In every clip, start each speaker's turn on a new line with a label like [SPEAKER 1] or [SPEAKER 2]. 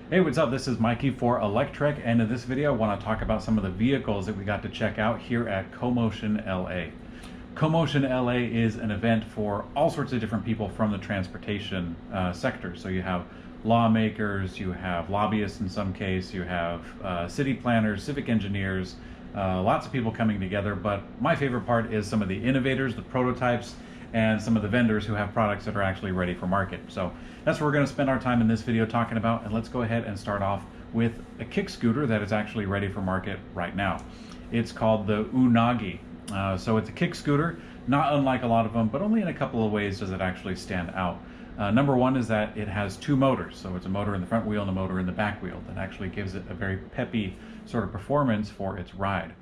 [SPEAKER 1] Hey, what's up? This is Mikey for Electrek, and in this video I want to talk about some of the vehicles that we got to check out here at ComotionLA. ComotionLA is an event for all sorts of different people from the transportation sector. So you have lawmakers, you have lobbyists in some case, you have city planners, civic engineers, lots of people coming together. But my favorite part is some of the innovators, the prototypes, and some of the vendors who have products that are actually ready for market. So that's what we're going to spend our time in this video talking about, and let's go ahead and start off with a kick scooter that is actually ready for market right now. It's called the Unagi. So it's a kick scooter, not unlike a lot of them, but only in a couple of ways does it actually stand out. Number one is that it has two motors. So it's a motor in the front wheel and a motor in the back wheel that actually gives it a very peppy sort of performance for its ride.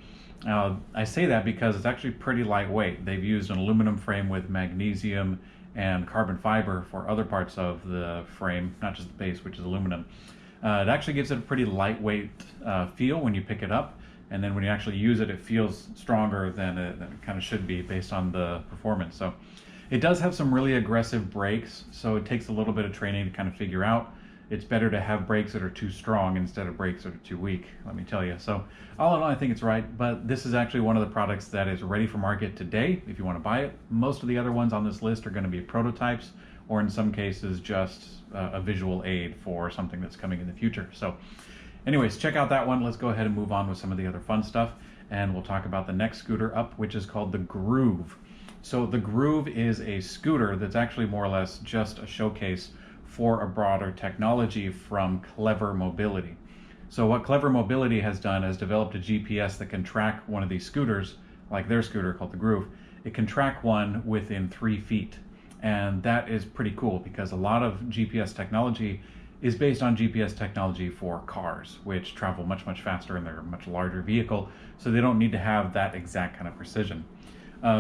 [SPEAKER 1] I say that because it's actually pretty lightweight. They've used an aluminum frame with magnesium and carbon fiber for other parts of the frame, not just the base, which is aluminum. It actually gives it a pretty lightweight feel when you pick it up, and then when you actually use it, it feels stronger than it kind of should be based on the performance. So it does have some really aggressive brakes, so it takes a little bit of training to kind of figure out. It's better to have brakes that are too strong instead of brakes that are too weak, let me tell you. So all in all, I think it's right, but this is actually one of the products that is ready for market today if you want to buy it. Most of the other ones on this list are going to be prototypes, or in some cases just a visual aid for something that's coming in the future. So anyways, check out that one. Let's go ahead and move on with some of the other fun stuff, and we'll talk about the next scooter up, which is called the Groove. So the Groove is a scooter that's actually more or less just a showcase for a broader technology from Clever Mobility. So what Clever Mobility has done is developed a GPS that can track one of these scooters, like their scooter called the Groove. It can track one within 3 feet. And that is pretty cool because a lot of GPS technology is based on GPS technology for cars, which travel much, much faster and they're a much larger vehicle. So they don't need to have that exact kind of precision.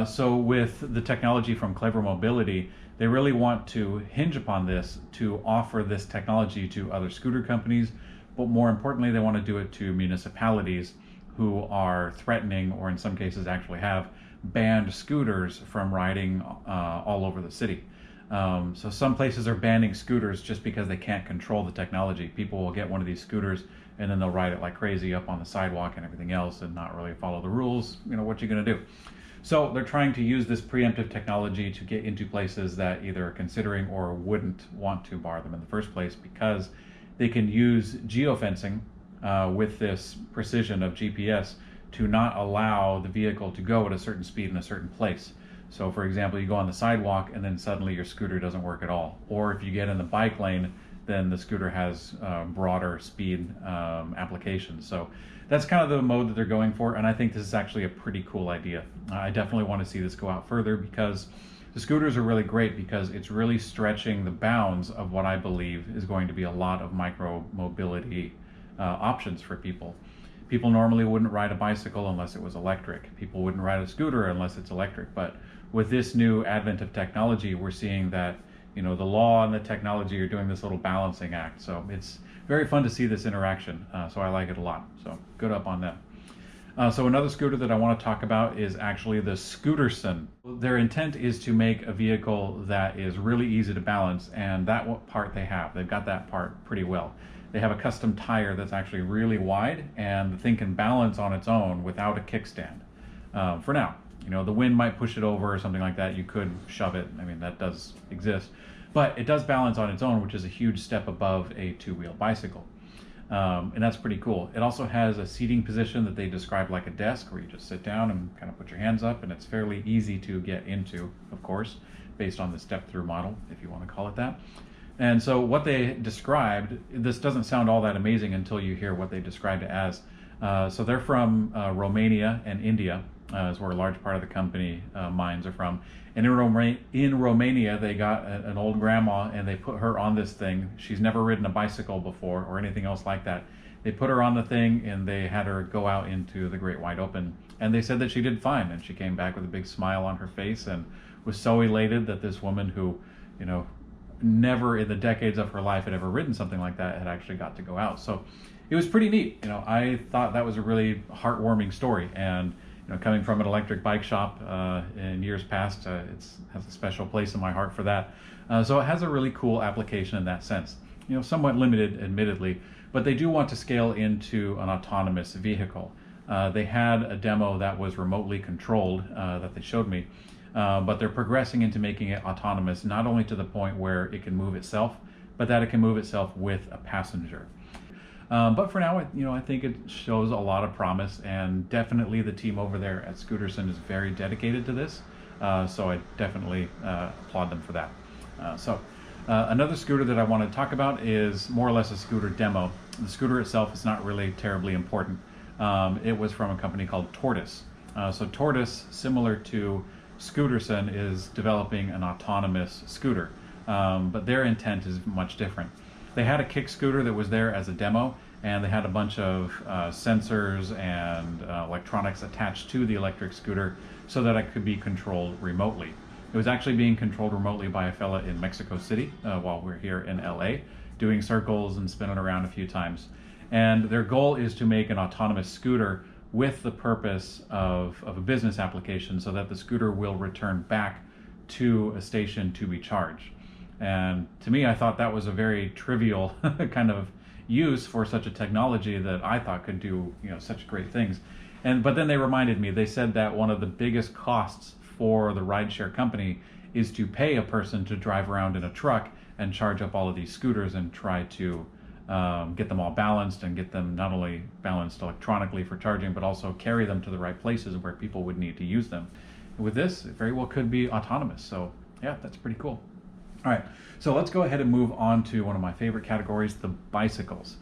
[SPEAKER 1] So with the technology from Clever Mobility, they really want to hinge upon this to offer this technology to other scooter companies, but more importantly, they want to do it to municipalities who are threatening, or in some cases actually have, banned scooters from riding all over the city. So some places are banning scooters just because they can't control the technology. People will get one of these scooters and then they'll ride it like crazy up on the sidewalk and everything else and not really follow the rules. You know, what you gonna do? So they're trying to use this preemptive technology to get into places that either are considering or wouldn't want to bar them in the first place, because they can use geofencing with this precision of GPS to not allow the vehicle to go at a certain speed in a certain place. So for example, you go on the sidewalk and then suddenly your scooter doesn't work at all. Or if you get in the bike lane, then the scooter has broader speed applications. So that's kind of the mode that they're going for, and I think this is actually a pretty cool idea. I definitely want to see this go out further because the scooters are really great because it's really stretching the bounds of what I believe is going to be a lot of micro mobility options for people. People normally wouldn't ride a bicycle unless it was electric. People wouldn't ride a scooter unless it's electric. But with this new advent of technology, we're seeing that, you know, the law and the technology are doing this little balancing act. So it's very fun to see this interaction. So I like it a lot. So good up on them. So another scooter that I want to talk about is actually the Scooterson. Their intent is to make a vehicle that is really easy to balance, and that part they have. They've got that part pretty well. They have a custom tire that's actually really wide, and the thing can balance on its own without a kickstand. For now, you know, the wind might push it over or something like that. You could shove it. I mean, that does exist. But it does balance on its own, which is a huge step above a two-wheel bicycle. And that's pretty cool. It also has a seating position that they describe like a desk where you just sit down and kind of put your hands up, and it's fairly easy to get into, of course, based on the step-through model, if you want to call it that. And so what they described, this doesn't sound all that amazing until you hear what they described it as. So they're from Romania and India, is where a large part of the company mines are from. And in Romania, they got an old grandma and they put her on this thing. She's never ridden a bicycle before or anything else like that. They put her on the thing and they had her go out into the great wide open. And they said that she did fine. And she came back with a big smile on her face and was so elated that this woman who, you know, never in the decades of her life had ever ridden something like that had actually got to go out. So it was pretty neat. You know, I thought that was a really heartwarming story. And you know, coming from an electric bike shop in years past, it has a special place in my heart for that. So it has a really cool application in that sense. somewhat limited, admittedly, but they do want to scale into an autonomous vehicle. They had a demo that was remotely controlled that they showed me, but they're progressing into making it autonomous, not only to the point where it can move itself, but that it can move itself with a passenger. But for now, I think it shows a lot of promise, and definitely the team over there at Scooterson is very dedicated to this. So I definitely applaud them for that. Another scooter that I want to talk about is more or less a scooter demo. The scooter itself is not really terribly important. It was from a company called Tortoise. So Tortoise, similar to Scooterson, is developing an autonomous scooter, but their intent is much different. They had a kick scooter that was there as a demo, and they had a bunch of sensors and electronics attached to the electric scooter so that it could be controlled remotely. It was actually being controlled remotely by a fella in Mexico City while we're here in LA, doing circles and spinning around a few times. And their goal is to make an autonomous scooter with the purpose of a business application, so that the scooter will return back to a station to be charged. And to me, I thought that was a very trivial kind of use for such a technology that I thought could do such great things. But then they reminded me, they said that one of the biggest costs for the rideshare company is to pay a person to drive around in a truck and charge up all of these scooters and try to get them all balanced and get them not only balanced electronically for charging, but also carry them to the right places where people would need to use them. With this, it very well could be autonomous. So yeah, that's pretty cool. All right, so let's go ahead and move on to one of my favorite categories, the bicycles.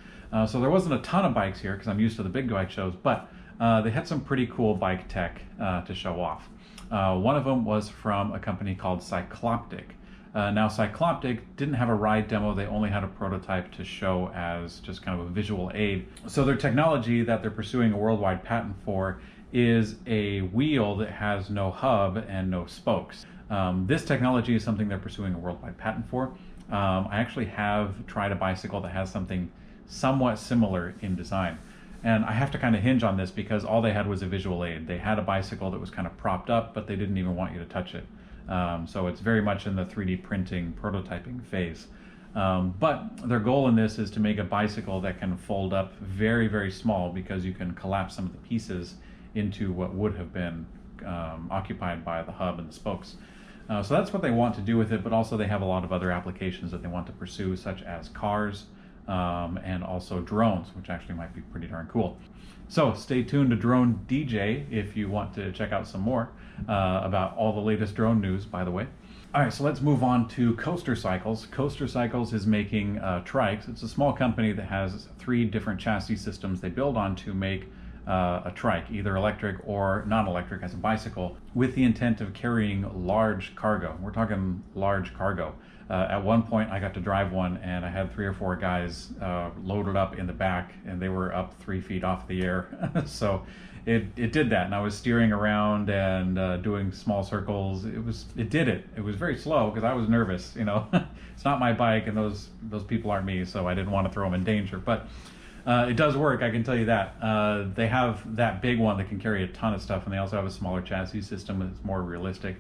[SPEAKER 1] So there wasn't a ton of bikes here because I'm used to the big bike shows, but they had some pretty cool bike tech to show off. One of them was from a company called Cycloptic. Now Cycloptic didn't have a ride demo, they only had a prototype to show as just kind of a visual aid. So their technology that they're pursuing a worldwide patent for is a wheel that has no hub and no spokes. This technology is something they're pursuing a worldwide patent for. I actually have tried a bicycle that has something somewhat similar in design. And I have to kind of hinge on this because all they had was a visual aid. They had a bicycle that was kind of propped up, but they didn't even want you to touch it. So it's very much in the 3D printing prototyping phase. But their goal in this is to make a bicycle that can fold up very, very small, because you can collapse some of the pieces into what would have been occupied by the hub and the spokes. So that's what they want to do with it, but also they have a lot of other applications that they want to pursue, such as cars and also drones, which actually might be pretty darn cool. So stay tuned to Drone DJ if you want to check out some more about all the latest drone news, by the way. All right, so let's move on to Coaster Cycles. Coaster Cycles is making trikes. It's a small company that has 3 different chassis systems they build on to make a trike, either electric or non-electric as a bicycle, with the intent of carrying large cargo. We're talking large cargo. At one point I got to drive one, and I had 3 or 4 guys loaded up in the back, and they were up 3 feet off the air. So it did that, and I was steering around and doing small circles. It did it. It was very slow because I was nervous. It's not my bike, and those people aren't me, so I didn't want to throw them in danger. But it does work, I can tell you that. They have that big one that can carry a ton of stuff, and they also have a smaller chassis system that's more realistic.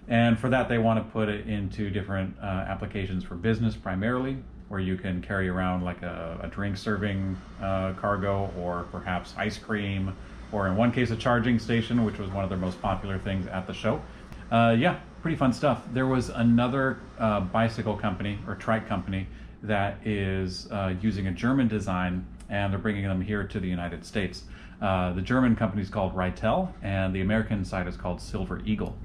[SPEAKER 1] And for that, they want to put it into different applications for business primarily, where you can carry around like a drink serving cargo, or perhaps ice cream, or in one case a charging station, which was one of their most popular things at the show. Yeah, pretty fun stuff. There was another bicycle company or trike company that is using a German design, and they're bringing them here to the United States. The German company is called Ritel, and the American side is called Silver Eagle.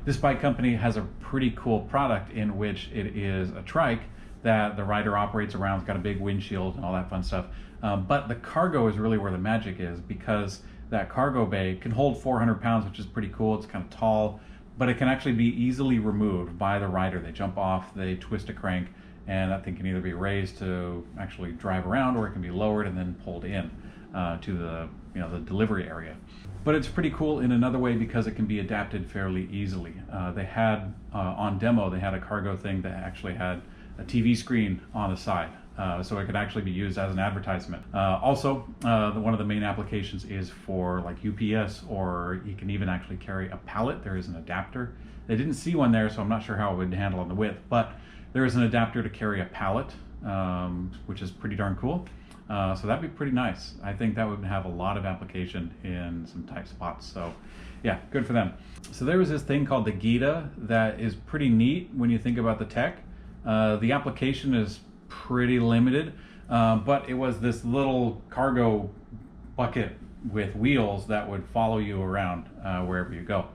[SPEAKER 1] This bike company has a pretty cool product in which it is a trike that the rider operates around. It's got a big windshield and all that fun stuff. But the cargo is really where the magic is, because that cargo bay can hold 400 pounds, which is pretty cool. It's kind of tall, but it can actually be easily removed by the rider. They jump off, they twist a crank, and that thing can either be raised to actually drive around, or it can be lowered and then pulled in to the delivery area. But it's pretty cool in another way because it can be adapted fairly easily. They had on demo, they had a cargo thing that actually had a TV screen on the side, so it could actually be used as an advertisement. Also, one of the main applications is for like UPS, or you can even actually carry a pallet. There is an adapter. They didn't see one there, so I'm not sure how it would handle on the width, but there is an adapter to carry a pallet which is pretty darn cool. So that'd be pretty nice. I think that would have a lot of application in some tight spots. So yeah, good for them. So there was this thing called the Gita that is pretty neat when you think about the tech. The application is pretty limited, but it was this little cargo bucket with wheels that would follow you around wherever you go.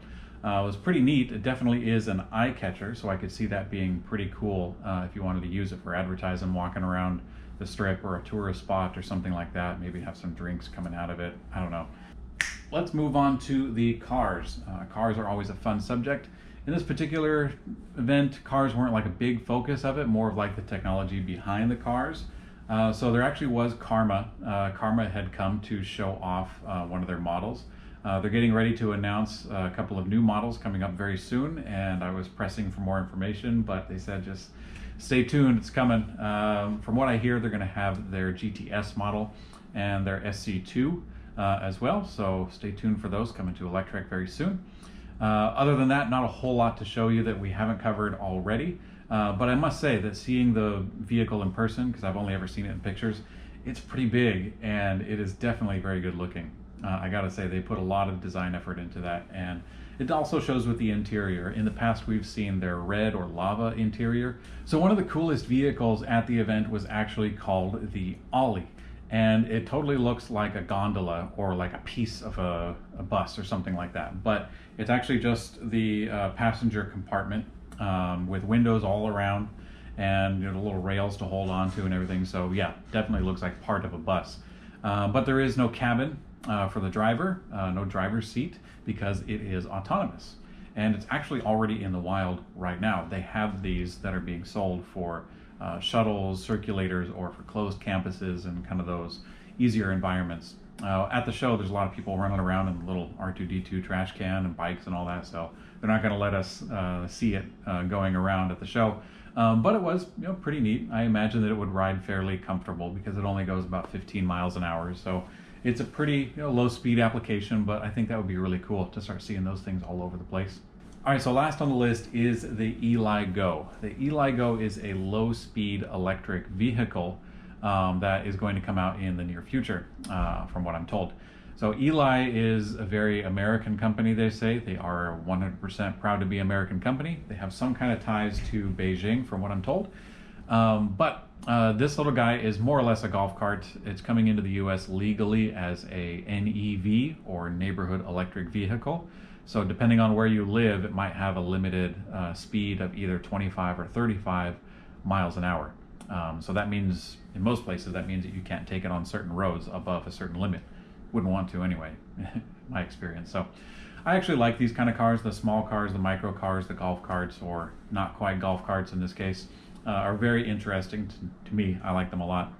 [SPEAKER 1] It was pretty neat. It definitely is an eye catcher, so I could see that being pretty cool if you wanted to use it for advertising, walking around the strip or a tourist spot or something like that. Maybe have some drinks coming out of it. I don't know. Let's move on to the cars. Cars are always a fun subject. In this particular event, cars weren't like a big focus of it, more of like the technology behind the cars. So there actually was Karma. Karma had come to show off one of their models. They're getting ready to announce a couple of new models coming up very soon, and I was pressing for more information, but they said just stay tuned, it's coming. From what I hear, they're going to have their GTS model and their SC2 as well, so stay tuned for those coming to Electrek very soon. Other than that, not a whole lot to show you that we haven't covered already, but I must say that seeing the vehicle in person, because I've only ever seen it in pictures, it's pretty big and it is definitely very good looking. I gotta say, they put a lot of design effort into that, and it also shows with the interior. In the past, we've seen their red or lava interior. So one of the coolest vehicles at the event was actually called the Ollie, and it totally looks like a gondola or like a piece of a bus or something like that. But it's actually just the passenger compartment with windows all around and little rails to hold on to and everything. So yeah, definitely looks like part of a bus. But there is no cabin for the driver, no driver's seat, because it is autonomous. And it's actually already in the wild right now. They have these that are being sold for shuttles, circulators, or for closed campuses and kind of those easier environments. At the show, there's a lot of people running around in the little R2-D2 trash can and bikes and all that, so they're not going to let us see it going around at the show. But it was pretty neat. I imagine that it would ride fairly comfortable because it only goes about 15 miles an hour. So it's a pretty low speed application, but I think that would be really cool to start seeing those things all over the place. All right, so last on the list is the Eli Go. The Eli Go is a low speed electric vehicle that is going to come out in the near future, from what I'm told. So Eli is a very American company, they say. They are 100% proud to be an American company. They have some kind of ties to Beijing, from what I'm told. But this little guy is more or less a golf cart. It's coming into the US legally as a NEV, or neighborhood electric vehicle. So depending on where you live, it might have a limited speed of either 25 or 35 miles an hour. So that means, in most places, that means that you can't take it on certain roads above a certain limit. Wouldn't want to anyway, my experience. So I actually like these kind of cars. The small cars, the micro cars, the golf carts, or not quite golf carts in this case, are very interesting to me. I like them a lot.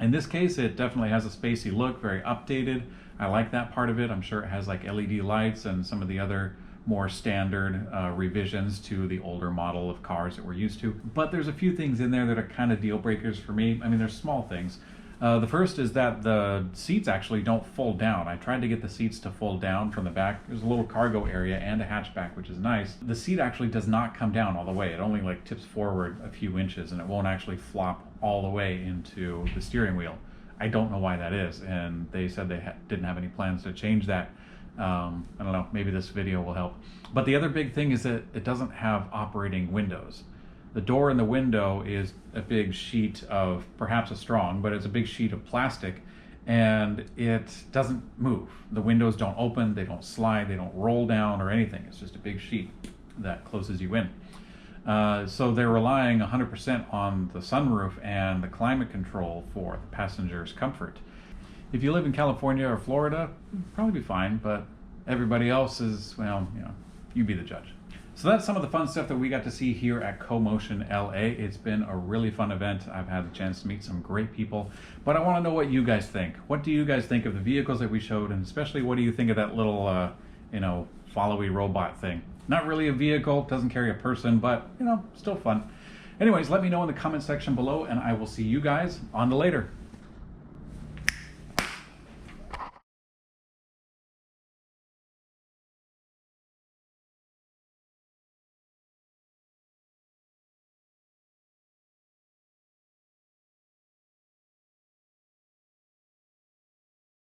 [SPEAKER 1] In this case, it definitely has a spacey look, very updated. I like that part of it. I'm sure it has like LED lights and some of the other more standard revisions to the older model of cars that we're used to. But there's a few things in there that are kind of deal breakers for me. I mean, there's small things. The first is that the seats actually don't fold down. I tried to get the seats to fold down from the back. There's a little cargo area and a hatchback, which is nice. The seat actually does not come down all the way. It only like tips forward a few inches, and it won't actually flop all the way into the steering wheel. I don't know why that is, and they said they didn't have any plans to change that. I don't know, maybe this video will help. But the other big thing is that it doesn't have operating windows. The door in the window is a big sheet of, perhaps a strong, but it's a big sheet of plastic, and it doesn't move. The windows don't open, they don't slide, they don't roll down or anything. It's just a big sheet that closes you in. So they're relying 100% on the sunroof and the climate control for the passenger's comfort. If you live in California or Florida, you'd probably be fine, but everybody else is, well, you be the judge. So that's some of the fun stuff that we got to see here at ComotionLA. It's been a really fun event. I've had the chance to meet some great people, but I want to know what you guys think. What do you guys think of the vehicles that we showed, and especially what do you think of that little, followy robot thing? Not really a vehicle, doesn't carry a person, but, still fun. Anyways, let me know in the comment section below, and I will see you guys on the later.